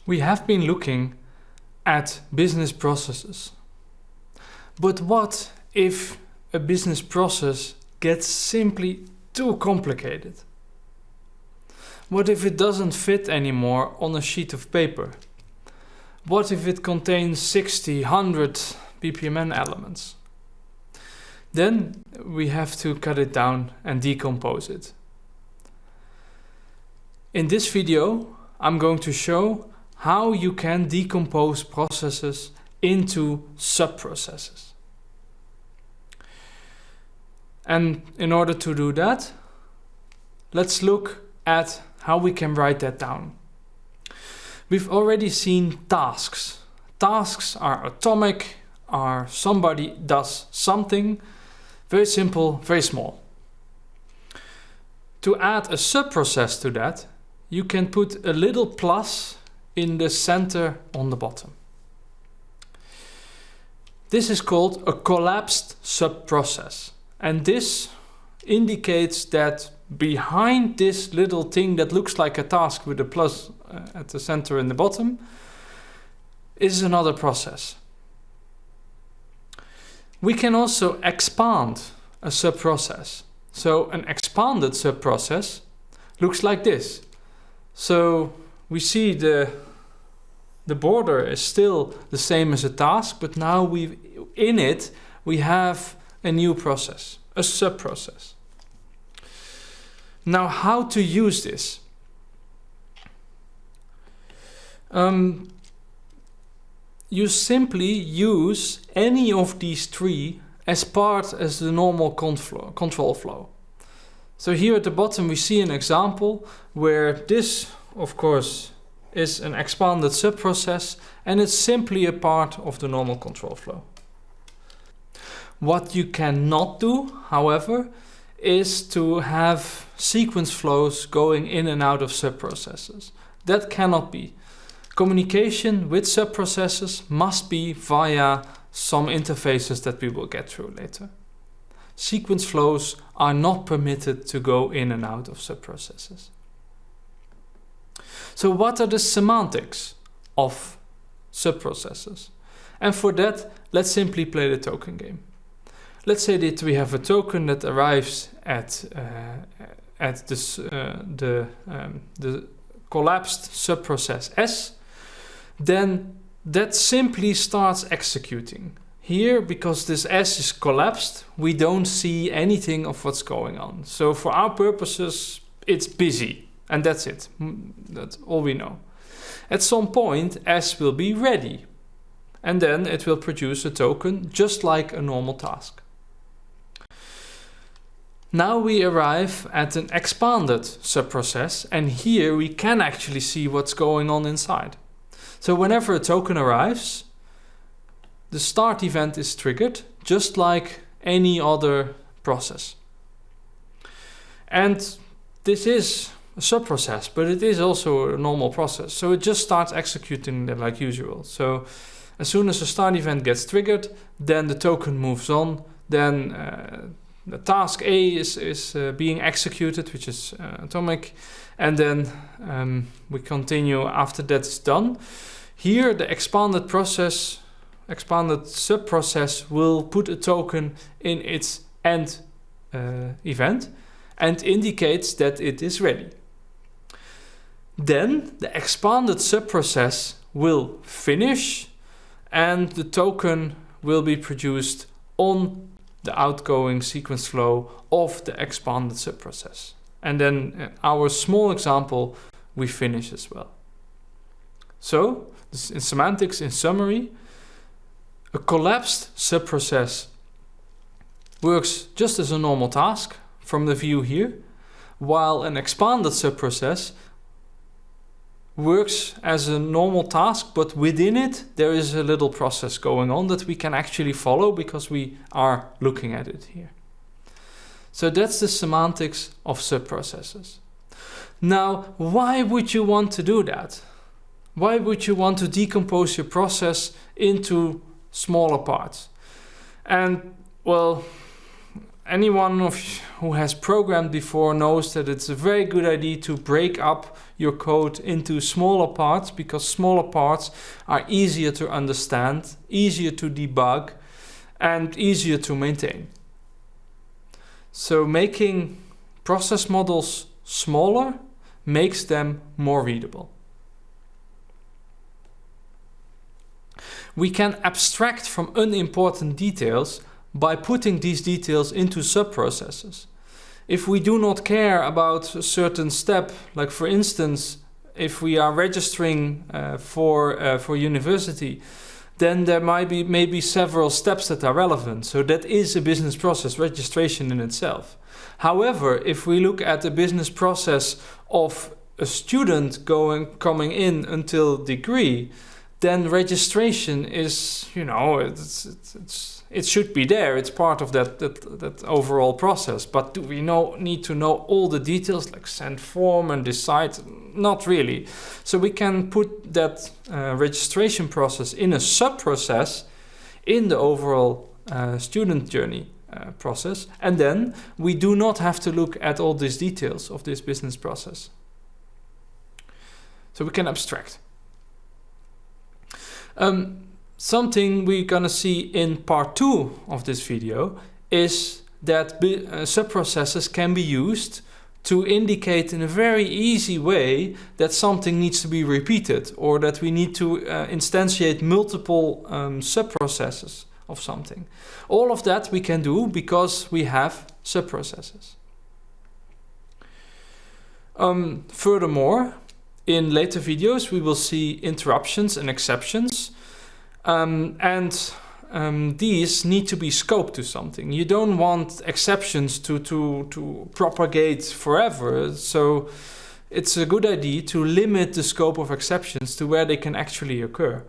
We have been looking at business processes. But what if a business process gets simply too complicated? What if it doesn't fit anymore on a sheet of paper? What if it contains 60, 100 BPMN elements? Then we have to cut it down and decompose it. In this video, I'm going to show how you can decompose processes into subprocesses. And in order to do that, let's look at how we can write that down. We've already seen tasks. Tasks are atomic, are somebody does something, very simple, very small. To add a subprocess to that, you can put a little plus in the center on the bottom. This is called a collapsed subprocess. And this indicates that behind this little thing that looks like a task with a plus at the center and the bottom is another process. We can also expand a subprocess. So an expanded subprocess looks like this. So we see the border is still the same as a task, but now in it we have a new process, a subprocess. Now, how to use this? You simply use any of these three as part as the normal control flow. So here at the bottom we see an example where this, of course, is an expanded subprocess and it's simply a part of the normal control flow. What you cannot do, however, is to have sequence flows going in and out of subprocesses. That cannot be. Communication with subprocesses must be via some interfaces that we will get through later. Sequence flows are not permitted to go in and out of subprocesses. So what are the semantics of subprocesses? And for that, let's simply play the token game. Let's say that we have a token that arrives at the collapsed subprocess S. Then that simply starts executing. Here, because this S is collapsed, we don't see anything of what's going on. So for our purposes, it's busy. And that's it. That's all we know. At some point, S will be ready. And then it will produce a token just like a normal task. Now we arrive at an expanded subprocess, and here we can actually see what's going on inside. So whenever a token arrives, the start event is triggered, just like any other process. And this is a subprocess, but it is also a normal process. So it just starts executing like usual. So as soon as the start event gets triggered, then the token moves on, then the task A is being executed, which is atomic, and then we continue after that's done. Here, the expanded subprocess will put a token in its end event and indicates that it is ready. Then the expanded subprocess will finish, and the token will be produced on the outgoing sequence flow of the expanded subprocess. And then our small example, we finish as well. So, in semantics, in summary, a collapsed subprocess works just as a normal task from the view here, while an expanded subprocess works as a normal task, but within it there is a little process going on that we can actually follow because we are looking at it here. So that's the semantics of subprocesses. Now, why would you want to do that? Why would you want to decompose your process into smaller parts? And well, anyone who has programmed before knows that it's a very good idea to break up your code into smaller parts, because smaller parts are easier to understand, easier to debug, and easier to maintain. So making process models smaller makes them more readable. We can abstract from unimportant details by putting these details into subprocesses. If we do not care about a certain step, like for instance, if we are registering for university, then there might be maybe several steps that are relevant. So that is a business process, registration in itself. However, if we look at the business process of a student coming in until degree, then registration is, it should be there. It's part of that overall process. But do we need to know all the details, like send form and decide? Not really. So we can put that registration process in a sub-process in the overall student journey process. And then we do not have to look at all these details of this business process. So we can abstract. Something we're gonna see in part 2 of this video is that subprocesses can be used to indicate in a very easy way that something needs to be repeated, or that we need to instantiate multiple subprocesses of something. All of that we can do because we have subprocesses. Furthermore, in later videos we will see interruptions and exceptions. These need to be scoped to something. You don't want exceptions to propagate forever. So it's a good idea to limit the scope of exceptions to where they can actually occur.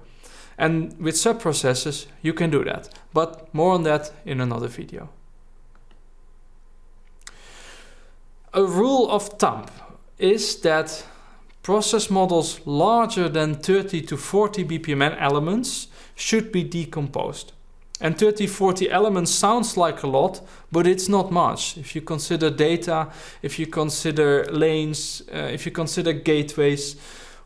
And with subprocesses, you can do that. But more on that in another video. A rule of thumb is that process models larger than 30 to 40 BPMN elements should be decomposed. And 30, 40 elements sounds like a lot, but it's not much. If you consider data, if you consider lanes, if you consider gateways,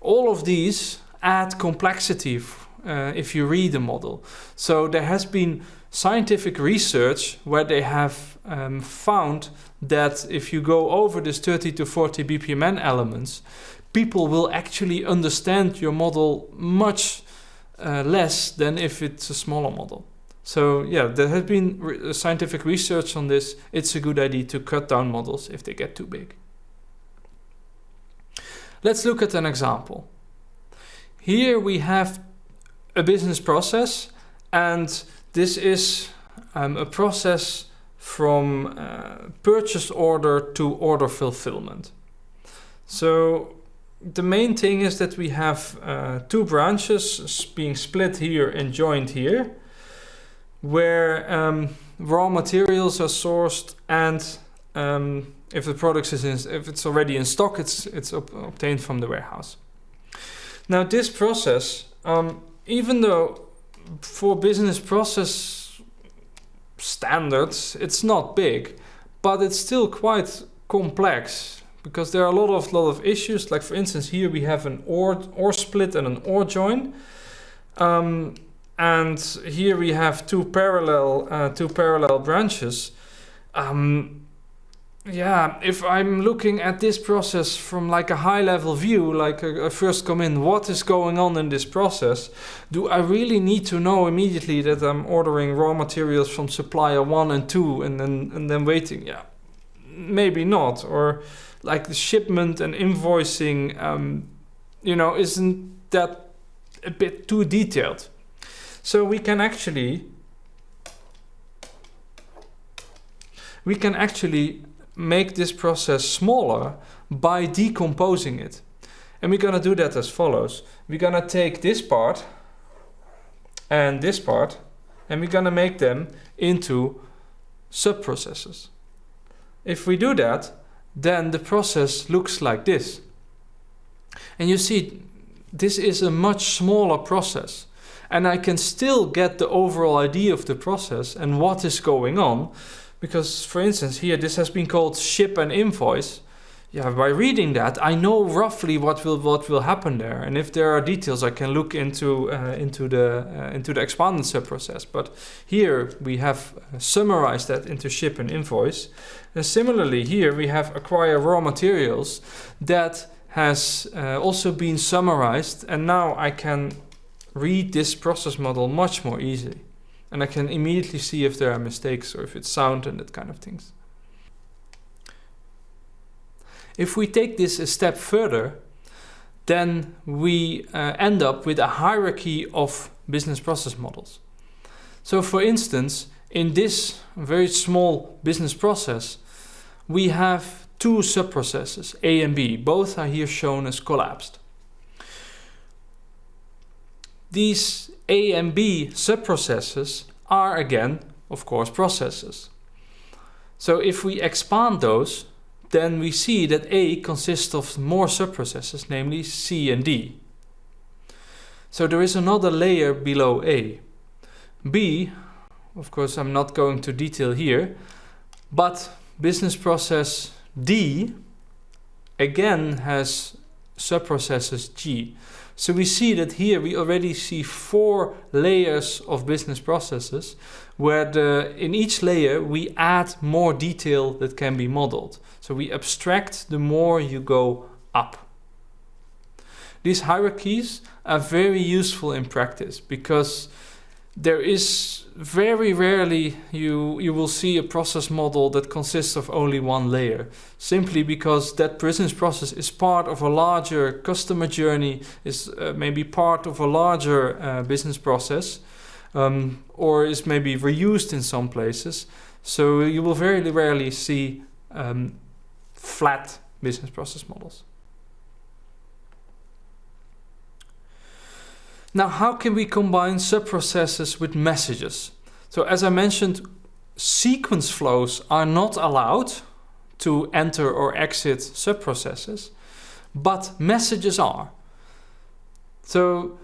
all of these add complexity if you read the model. So there has been scientific research where they have found that if you go over this 30 to 40 BPMN elements, people will actually understand your model much less than if it's a smaller model. So yeah, there has been scientific research on this. It's a good idea to cut down models if they get too big. Let's look at an example. Here we have a business process, and this is a process from purchase order to order fulfillment. So the main thing is that we have two branches being split here and joined here, where raw materials are sourced, and if the product if it's already in stock, it's obtained from the warehouse. Now this process, even though for business process standards it's not big, but it's still quite complex. Because there are a lot of issues. Like for instance, here we have an OR split and an OR join, and here we have two parallel branches. If I'm looking at this process from like a high-level view, like I first come in, what is going on in this process? Do I really need to know immediately that I'm ordering raw materials from supplier 1 and 2, and then waiting? Yeah, maybe not. Or like the shipment and invoicing, isn't that a bit too detailed? So we can actually make this process smaller by decomposing it. And we're gonna do that as follows. We're gonna take this part and this part, and we're gonna make them into subprocesses. If we do that, then the process looks like this. And you see, this is a much smaller process. And I can still get the overall idea of the process and what is going on. Because, for instance, here this has been called ship and invoice. Yeah, by reading that, I know roughly what will happen there, and if there are details, I can look into the expanded subprocess. But here we have summarized that into ship and invoice. And similarly, here we have acquire raw materials that has also been summarized, and now I can read this process model much more easily, and I can immediately see if there are mistakes or if it's sound and that kind of things. If we take this a step further, then we end up with a hierarchy of business process models. So for instance, in this very small business process, we have two subprocesses, A and B. Both are here shown as collapsed. These A and B subprocesses are again, of course, processes. So if we expand those, then we see that A consists of more subprocesses, namely C and D. So there is another layer below A. B, of course, I'm not going to detail here, but business process D again has subprocesses G. So we see that here we already see 4 layers of business processes, where in each layer we add more detail that can be modeled. So we abstract the more you go up. These hierarchies are very useful in practice, because there is very rarely you will see a process model that consists of only one layer, simply because that business process is part of a larger customer journey, is maybe part of a larger business process, or is maybe reused in some places. So you will very rarely see flat business process models. Now, how can we combine subprocesses with messages? So as I mentioned, sequence flows are not allowed to enter or exit subprocesses, but messages are. So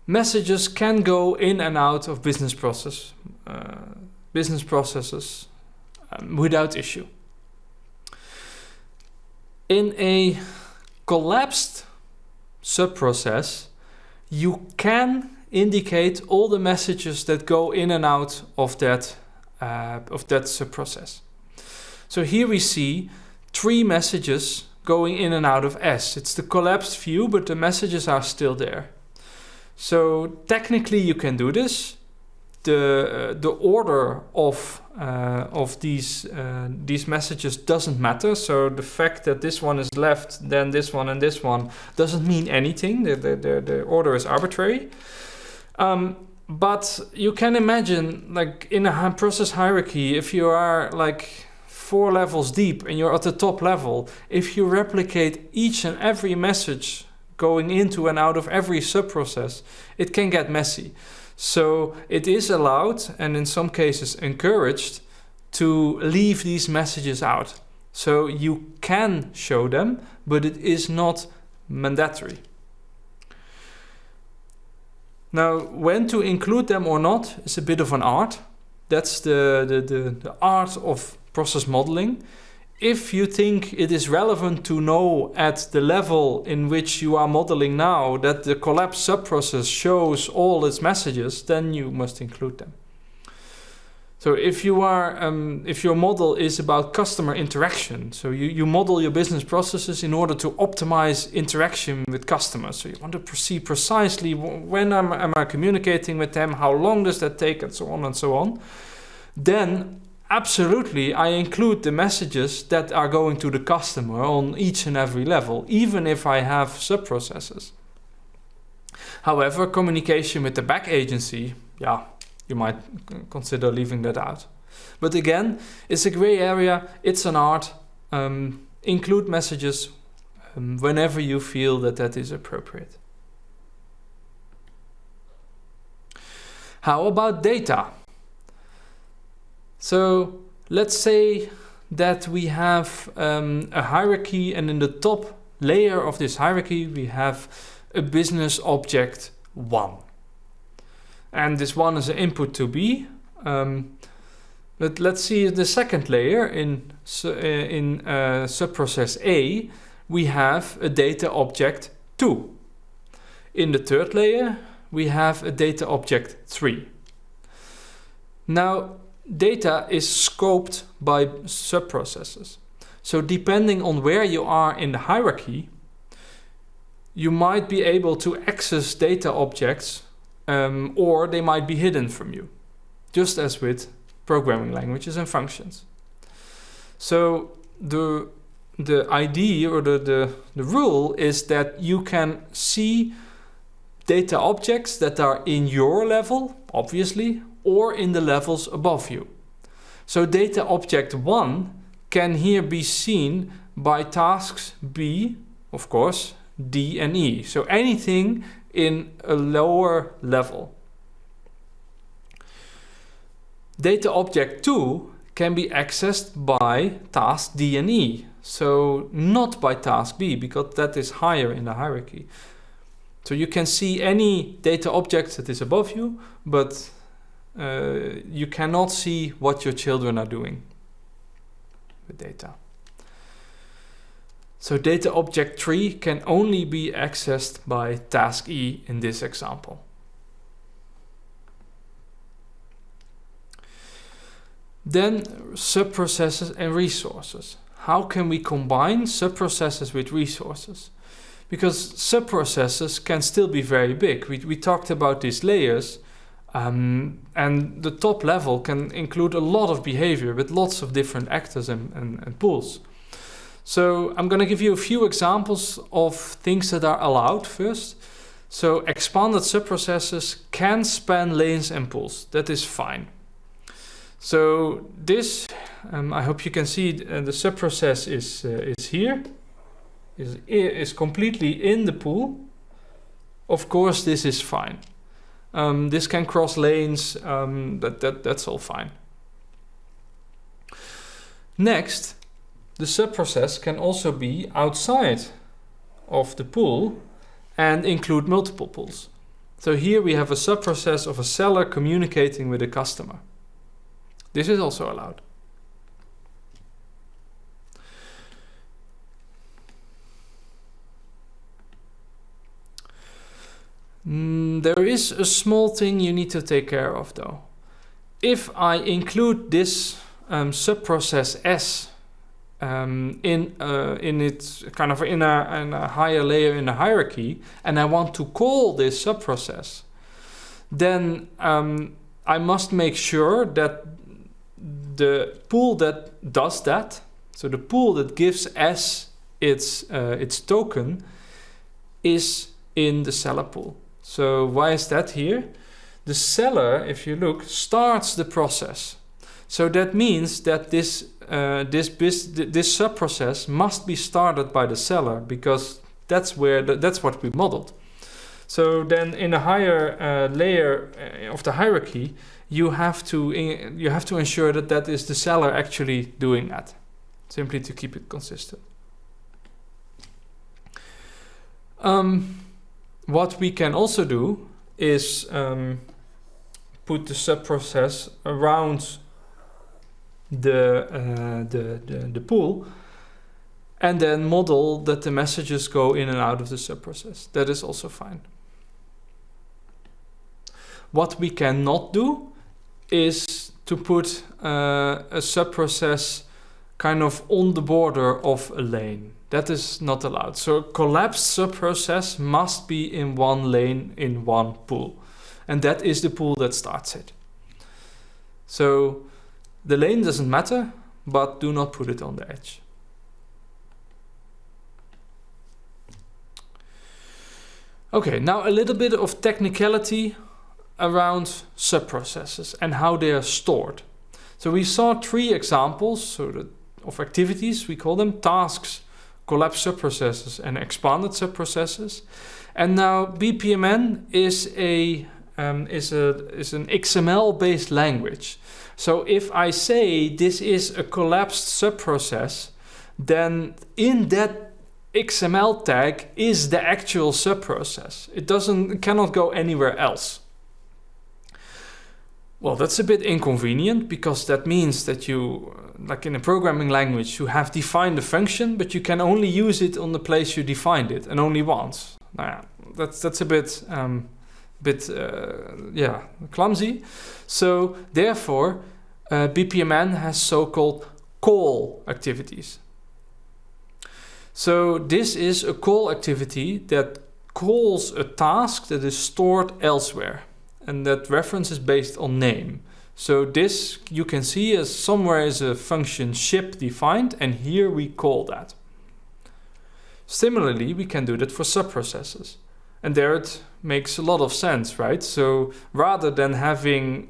messages can go in and out of business processes without issue. In a collapsed subprocess, you can indicate all the messages that go in and out of that subprocess. So here we see 3 messages going in and out of S. It's the collapsed view, but the messages are still there. So technically you can do this. The order of these messages doesn't matter. So the fact that this one is left, then this one and this one doesn't mean anything. The order is arbitrary. But you can imagine, like in a process hierarchy, if you are like 4 levels deep and you're at the top level, if you replicate each and every message going into and out of every subprocess, it can get messy. So it is allowed, and in some cases encouraged, to leave these messages out. So you can show them, but it is not mandatory. Now, when to include them or not is a bit of an art. That's the art of process modeling. If you think it is relevant to know at the level in which you are modeling now that the collapsed subprocess shows all its messages, then you must include them. So if your model is about customer interaction, so you model your business processes in order to optimize interaction with customers. So you want to see precisely when am I communicating with them, how long does that take, and so on and so on. Then absolutely, I include the messages that are going to the customer on each and every level, even if I have subprocesses. However, communication with the back agency, you might consider leaving that out. But again, it's a gray area, it's an art. Include messages whenever you feel that is appropriate. How about data? So let's say that we have a hierarchy, and in the top layer of this hierarchy we have a business object 1. and this one is an input to B. But let's see the second layer in subprocess A, we have a data object 2. In the third layer, we have a data object 3. Now, data is scoped by subprocesses. So depending on where you are in the hierarchy, you might be able to access data objects, or they might be hidden from you, just as with programming languages and functions. So the idea or the rule is that you can see data objects that are in your level, obviously, or in the levels above you. So data object 1 can here be seen by tasks B, of course, D and E. So anything in a lower level. Data object 2 can be accessed by task D and E. So not by task B, because that is higher in the hierarchy. So you can see any data object that is above you, but you cannot see what your children are doing with data. So data object 3 can only be accessed by task E in this example. Then subprocesses and resources. How can we combine subprocesses with resources? Because subprocesses can still be very big. We talked about these layers, and the top level can include a lot of behavior with lots of different actors and pools. So I'm going to give you a few examples of things that are allowed first. So expanded subprocesses can span lanes and pools. That is fine. So this, I hope you can see the subprocess is here, is completely in the pool. Of course, this is fine. This can cross lanes, that's all fine. Next, the subprocess can also be outside of the pool and include multiple pools. So here we have a subprocess of a seller communicating with a customer. This is also allowed. There is a small thing you need to take care of though. If I include this subprocess S in its kind of in a higher layer in the hierarchy, and I want to call this subprocess, then I must make sure that the pool that does that, so the pool that gives S its token, is in the seller pool. So why is that here? The seller, if you look, starts the process. So that means that this subprocess must be started by the seller, because that's what we modeled. So then in a higher layer of the hierarchy, you have to ensure that is the seller actually doing that, simply to keep it consistent. What we can also do is put the subprocess around the pool, and then model that the messages go in and out of the subprocess. That is also fine. What we cannot do is to put a subprocess kind of on the border of a lane. That is not allowed. So a collapsed subprocess must be in one lane in one pool. And that is the pool that starts it. So the lane doesn't matter, but do not put it on the edge. Okay, now a little bit of technicality around subprocesses and how they are stored. So we saw 3 examples of activities. We call them tasks, collapsed subprocesses, and expanded subprocesses. And now BPMN is an XML-based language. So if I say this is a collapsed subprocess, then in that XML tag is the actual subprocess. It cannot go anywhere else. Well, that's a bit inconvenient because that means that you, like in a programming language, you have defined a function, but you can only use it on the place you defined it and only once. That's a bit clumsy. So therefore, BPMN has so-called call activities. So this is a call activity that calls a task that is stored elsewhere, and that reference is based on name. So this you can see as somewhere is a function ship defined, and here we call that. Similarly, we can do that for subprocesses. And there it makes a lot of sense, right? So rather than having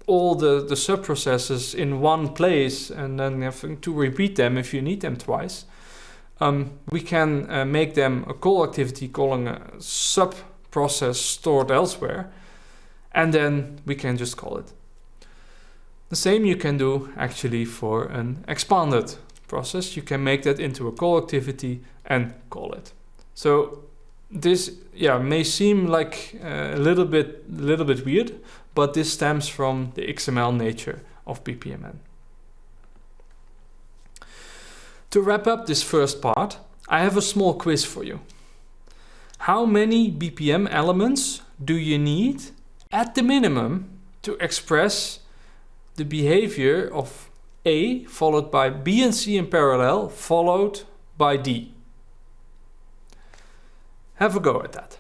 all the subprocesses in one place and then having to repeat them if you need them twice, we can make them a call activity calling a subprocess stored elsewhere, and then we can just call it. The same you can do actually for an expanded process. You can make that into a call activity and call it. So this may seem like a little bit weird, but this stems from the XML nature of BPMN. To wrap up this first part, I have a small quiz for you. How many BPM elements do you need at the minimum to express the behavior of A followed by B and C in parallel followed by D? Have a go at that.